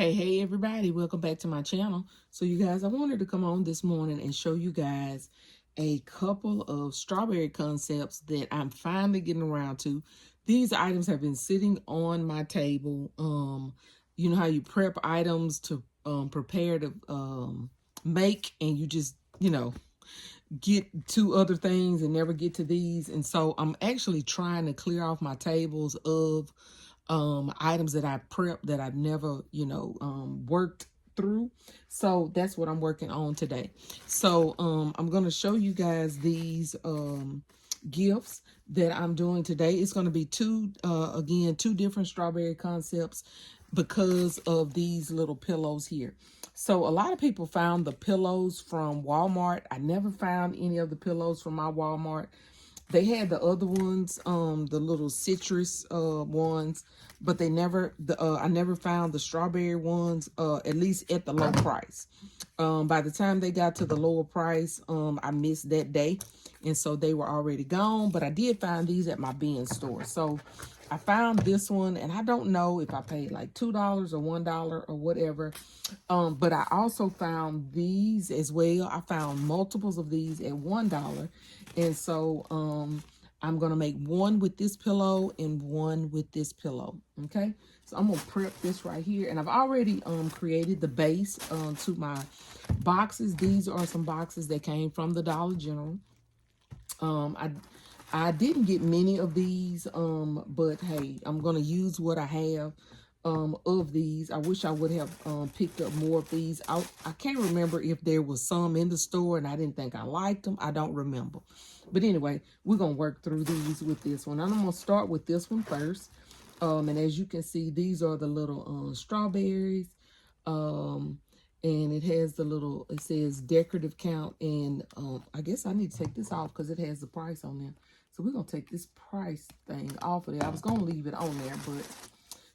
Hey everybody, welcome back to my channel. So you guys, I wanted to come on this morning and show you guys a couple of strawberry concepts that I'm finally getting around to. These items have been sitting on my table. You know how you prep items to prepare to make, and you just, get to other things and never get to these. And so I'm actually trying to clear off my tables of items that I prepped that I've never, worked through. So that's what I'm working on today. So I'm going to show you guys these gifts that I'm doing today. It's going to be two different strawberry concepts because of these little pillows here. So a lot of people found the pillows from Walmart. I never found any of the pillows from my Walmart. They had the other ones, the little citrus ones, but I never found the strawberry ones, at least at the low price. By the time they got to the lower price, I missed that day, and so they were already gone. But I did find these at my bin store. So I found this one, and I don't know if I paid like $2 or $1 or whatever. But I also found these as well. I found multiples of these at $1. And so I'm going to make one with this pillow and one with this pillow. Okay. So I'm going to prep this right here. And I've already created the base to my boxes. These are some boxes that came from the Dollar General. I didn't get many of these, but hey, I'm going to use what I have of these. I wish I would have picked up more of these. I can't remember if there was some in the store and I didn't think I liked them. I don't remember. But anyway, we're going to work through these with this one. I'm going to start with this one first. And as you can see, these are the little strawberries. And it has it says decorative count. And I guess I need to take this off because it has the price on there. So we're going to take this price thing off of there. I was going to leave it on there, but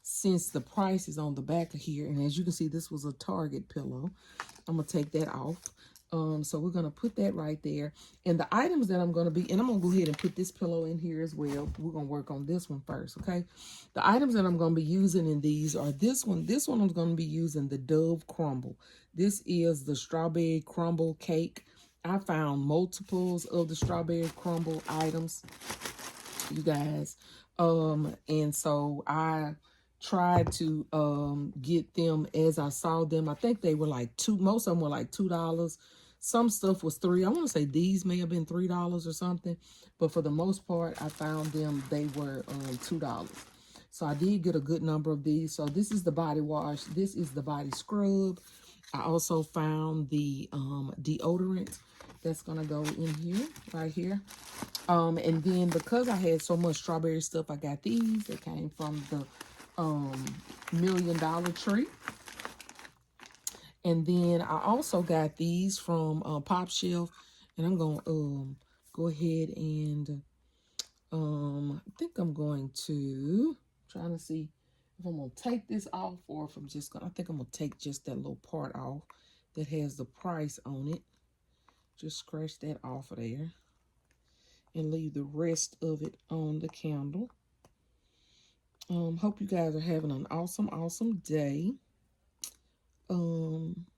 since the price is on the back of here, and as you can see, this was a Target pillow, I'm going to take that off. So we're going to put that right there. And the items that I'm going to be, and I'm going to go ahead and put this pillow in here as well. We're going to work on this one first, okay? The items that I'm going to be using in these are this one. This one I'm going to be using the Dove Crumble. This is the strawberry crumble cake. I found multiples of the strawberry crumble items, you guys. And so I tried to get them as I saw them. I think they were like most of them were like $2. Some stuff was $3. I want to say these may have been $3 or something, but for the most part, I found they were $2. So I did get a good number of these. So this is the body wash. This is the body scrub. I also found the deodorant that's gonna go in here, right here. And then because I had so much strawberry stuff, I got these. They came from the $1 Million Tree. And then I also got these from Pop Shelf. And I'm going to go ahead and I think I'm going to, trying to see if I'm going to take this off or if I'm just going to, I think I'm going to take just that little part off that has the price on it. Just scratch that off of there and leave the rest of it on the candle. Hope you guys are having an awesome day.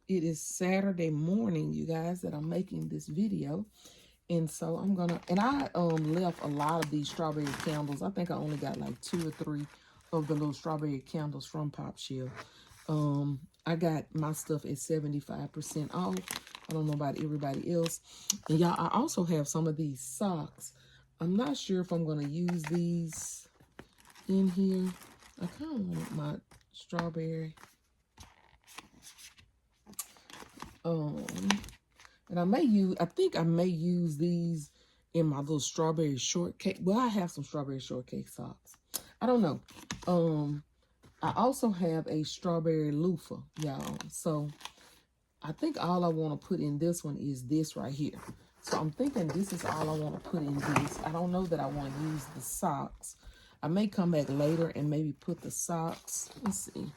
It is Saturday morning, you guys, that I'm making this video. And so I'm gonna, and I left a lot of these strawberry candles. I think I only got like 2 or 3 of the little strawberry candles from Pop Shelf. I got my stuff at 75% off. I don't know about everybody else. And y'all, I also have some of these socks. I'm not sure if I'm gonna use these in here. I kind of want my strawberry. And I think I may use these in my little strawberry shortcake. Well, I have some strawberry shortcake socks. I don't know. I also have a strawberry loofah, y'all. So I think all I want to put in this one is this right here. So I'm thinking this is all I want to put in this. I don't know that I want to use the socks. I may come back later and maybe put the socks. Let's see.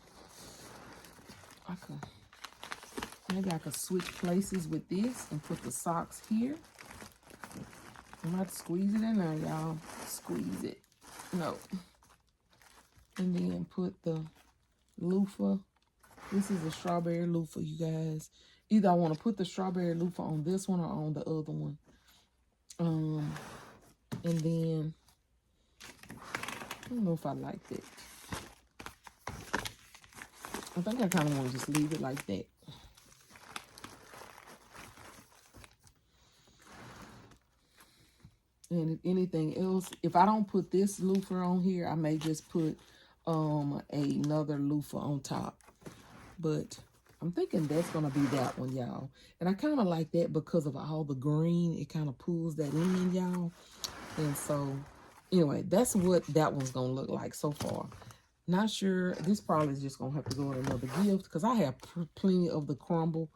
Maybe I could switch places with this and put the socks here. I'm about to squeeze it in there, y'all. Squeeze it. No. And then put the loofah This is a strawberry loofah, you guys. Either I want to put the strawberry loofah on this one or on the other one. And then, I don't know if I like that. I think I kind of want to just leave it like that. And if anything else, if I don't put this loofah on here, I may just put another loofah on top. But I'm thinking that's going to be that one, y'all. And I kind of like that because of all the green. It kind of pulls that in, y'all. And so, anyway, that's what that one's going to look like so far. Not sure. This probably is just going to have to go in another gift because I have plenty of the crumble.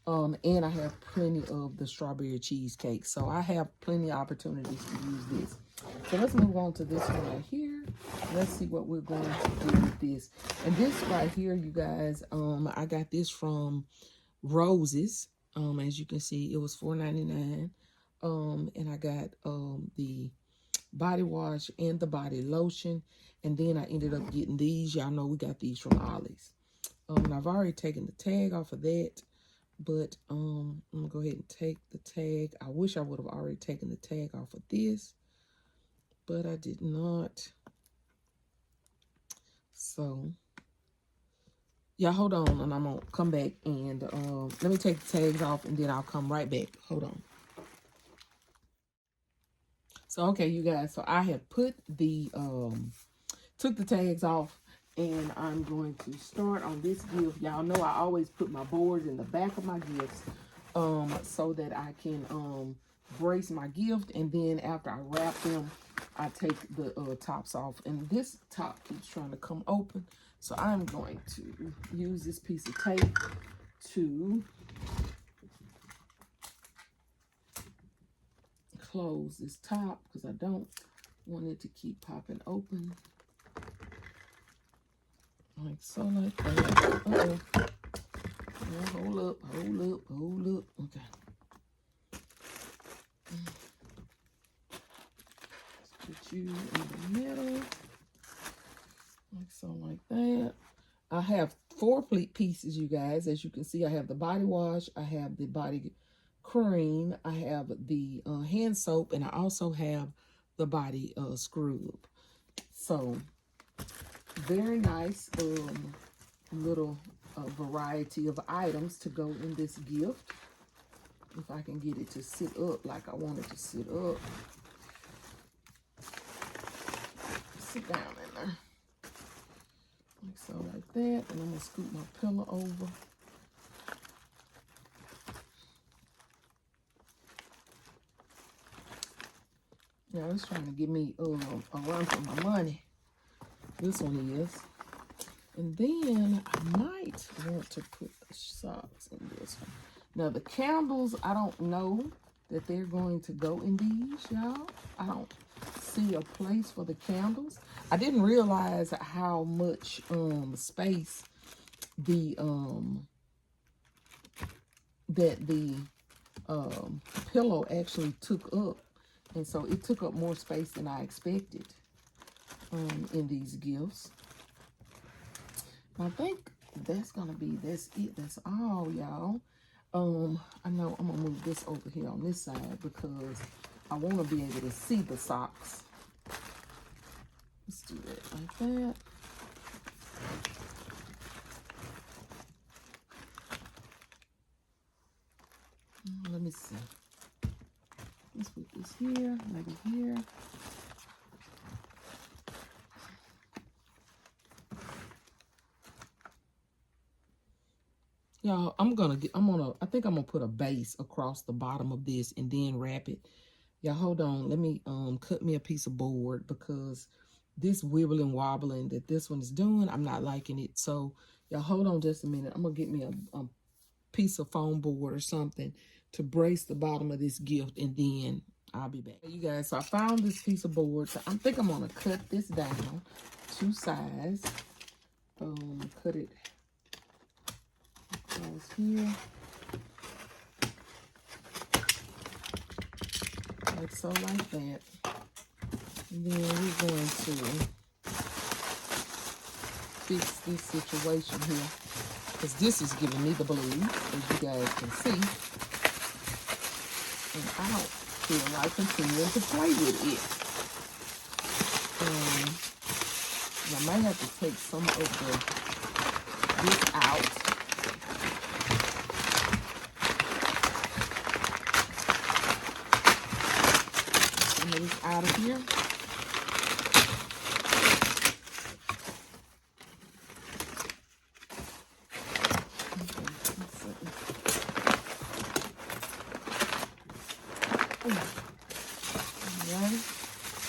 And I have plenty of the strawberry cheesecake. So I have plenty of opportunities to use this. So let's move on to this one right here. Let's see what we're going to do with this. And this right here, you guys, I got this from Roses. As you can see, it was $4.99. And I got the body wash and the body lotion. And then I ended up getting these. Y'all know we got these from Ollie's. And I've already taken the tag off of that. But I'm going to go ahead and take the tag. I wish I would have already taken the tag off of this, but I did not. So, yeah, hold on, and I'm going to come back and let me take the tags off, and then I'll come right back. Hold on. So, okay, you guys, so I have put the, took the tags off. And I'm going to start on this gift. Y'all know I always put my boards in the back of my gifts so that I can brace my gift. And then after I wrap them, I take the tops off. And this top keeps trying to come open. So I'm going to use this piece of tape to close this top because I don't want it to keep popping open. Like so, like that. Uh-oh. Yeah, hold up. Okay. Let's put you in the middle. Like so, like that. I have 4 pieces, you guys. As you can see, I have the body wash. I have the body cream. I have the hand soap. And I also have the body scrub. So, very nice little variety of items to go in this gift. If I can get it to sit up like I want it to sit up. Sit down in there. Like so, like that. And I'm going to scoot my pillow over. Yeah, it's trying to give me a run for my money. This one is. And then I might want to put the socks in this one. Now the candles, I don't know that they're going to go in these, y'all. I don't see a place for the candles. I didn't realize how much space the pillow actually took up. And so it took up more space than I expected in these gifts. I think that's it. That's all, y'all. I know I'm gonna move this over here on this side because I want to be able to see the socks. Let's do that like that. Let me see. Let's put this here, maybe here. Y'all, I think I'm gonna put a base across the bottom of this and then wrap it. Y'all, hold on. Let me cut me a piece of board because this wibbling wobbling that this one is doing, I'm not liking it. So y'all, hold on just a minute. I'm gonna get me a piece of foam board or something to brace the bottom of this gift, and then I'll be back. You guys, so I found this piece of board. So I think I'm gonna cut this down to size. Cut it across here. Like so, like that. And then we're going to fix this situation here. because this is giving me the blues, as you guys can see. And I don't feel like continuing to play with it. I might have to take some of this out. Some of this out of here.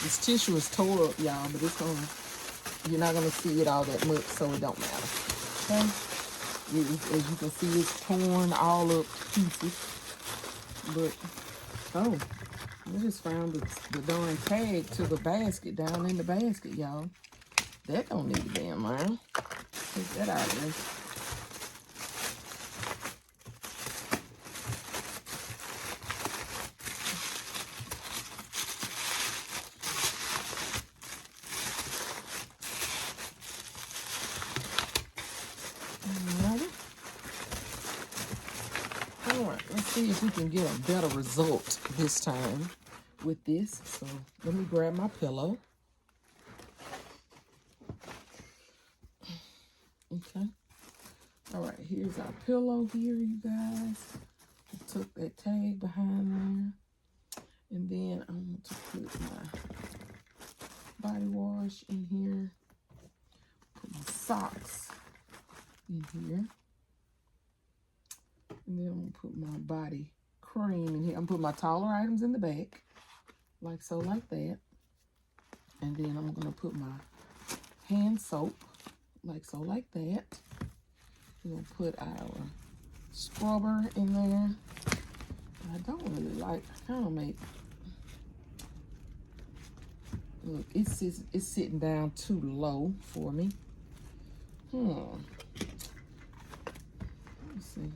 This tissue is tore up, y'all, but it's gonna, you're not gonna see it all that much, so it don't matter. Okay? As you can see, it's torn all up to pieces. But oh, I just found the darn tag to the basket down in the basket, y'all. That don't need a damn iron. Take that out of there. See if we can get a better result this time with this. So let me grab my pillow. Okay. All right, here's our pillow here, you guys. I took that tag behind there. And then I want to put my body wash in here. Put my socks in here. And then I'm going to put my body cream in here. I'm putting my taller items in the back. Like so, like that. And then I'm going to put my hand soap. Like so, like that. We're going to put our scrubber in there. I don't really like, I kind of make, look, it's sitting down too low for me. Let's see.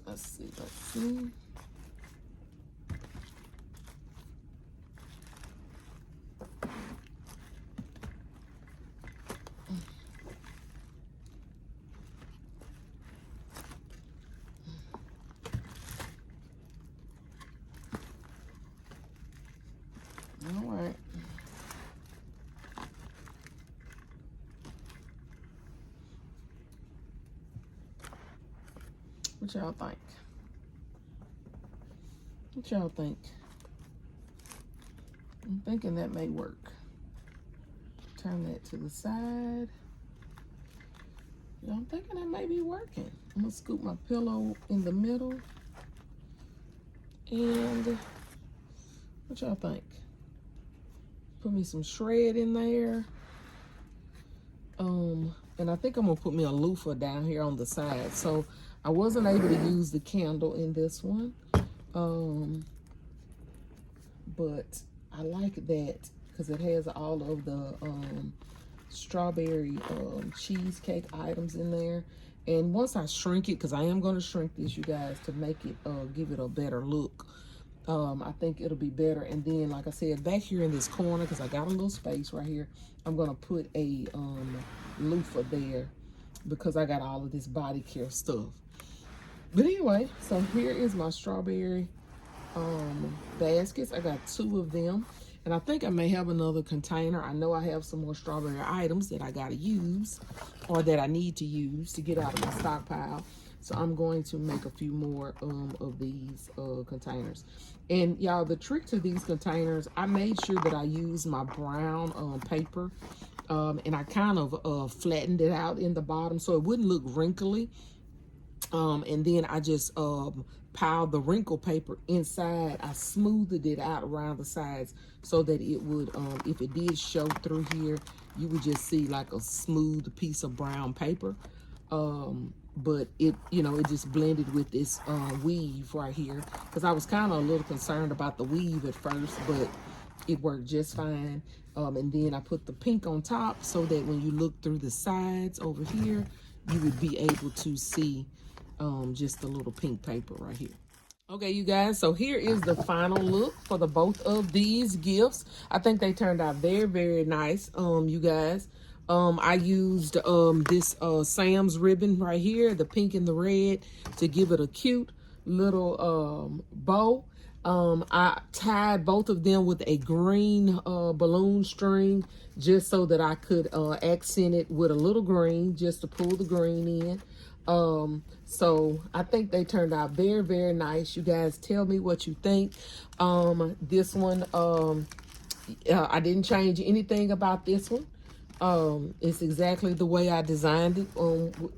Let's see. All right. What y'all think? What y'all think? I'm thinking that may work. Turn that to the side. Yeah, I'm thinking that may be working. I'm gonna scoop my pillow in the middle. And what y'all think? Put me some shred in there. And I think I'm gonna put me a loofah down here on the side. So I wasn't able to use the candle in this one. But I like that because it has all of the strawberry cheesecake items in there. And once I shrink it, because I am going to shrink this, you guys, to make it give it a better look, I think it'll be better. And then, like I said, back here in this corner, because I got a little space right here, I'm going to put a loofah there because I got all of this body care stuff. But anyway, so here is my strawberry baskets. I got 2 of them, and I think I may have another container. I know I have some more strawberry items that I got to use, or that I need to use to get out of my stockpile. So I'm going to make a few more of these containers. And y'all, the trick to these containers, I made sure that I used my brown paper, and I kind of flattened it out in the bottom so it wouldn't look wrinkly. And then I just piled the wrinkle paper inside. I smoothed it out around the sides so that it would, if it did show through here, you would just see like a smooth piece of brown paper. But it, you know, it just blended with this weave right here, because I was kind of a little concerned about the weave at first, but it worked just fine. And then I put the pink on top so that when you look through the sides over here, you would be able to see just the little pink paper right here. Okay, you guys, so here is the final look for the both of these gifts. I think they turned out very, very nice, you guys. I used this Sam's ribbon right here, the pink and the red, to give it a cute little bow. I tied both of them with a green balloon string just so that I could accent it with a little green, just to pull the green in. So I think they turned out very, very nice. You guys tell me what you think. This one, I didn't change anything about this one. It's exactly the way I designed it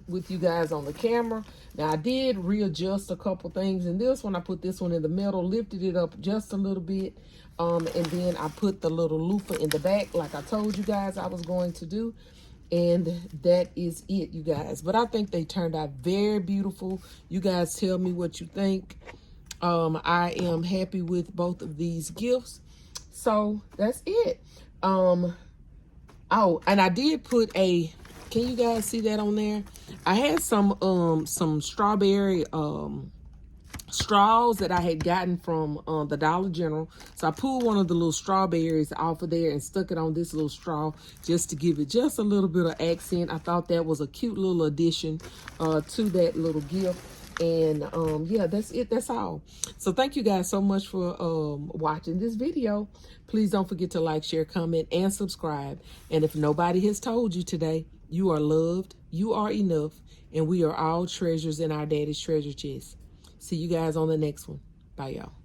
with you guys on the camera. Now I did readjust a couple things in this one. I put this one in the middle, lifted it up just a little bit, and then I put the little loofah in the back like I told you guys I was going to do. And that is it, you guys. But I think they turned out very beautiful. You guys tell me what you think. I am happy with both of these gifts. So that's it. Oh, and I did put a, can you guys see that on there? I had some strawberry straws that I had gotten from the Dollar General. So I pulled one of the little strawberries off of there and stuck it on this little straw just to give it just a little bit of accent. I thought that was a cute little addition to that little gift. And yeah, that's it. That's all. So thank you guys so much for watching this video. Please don't forget to like, share, comment, and subscribe. And if nobody has told you today, you are loved, you are enough, and we are all treasures in our daddy's treasure chest. See you guys on the next one. Bye, y'all.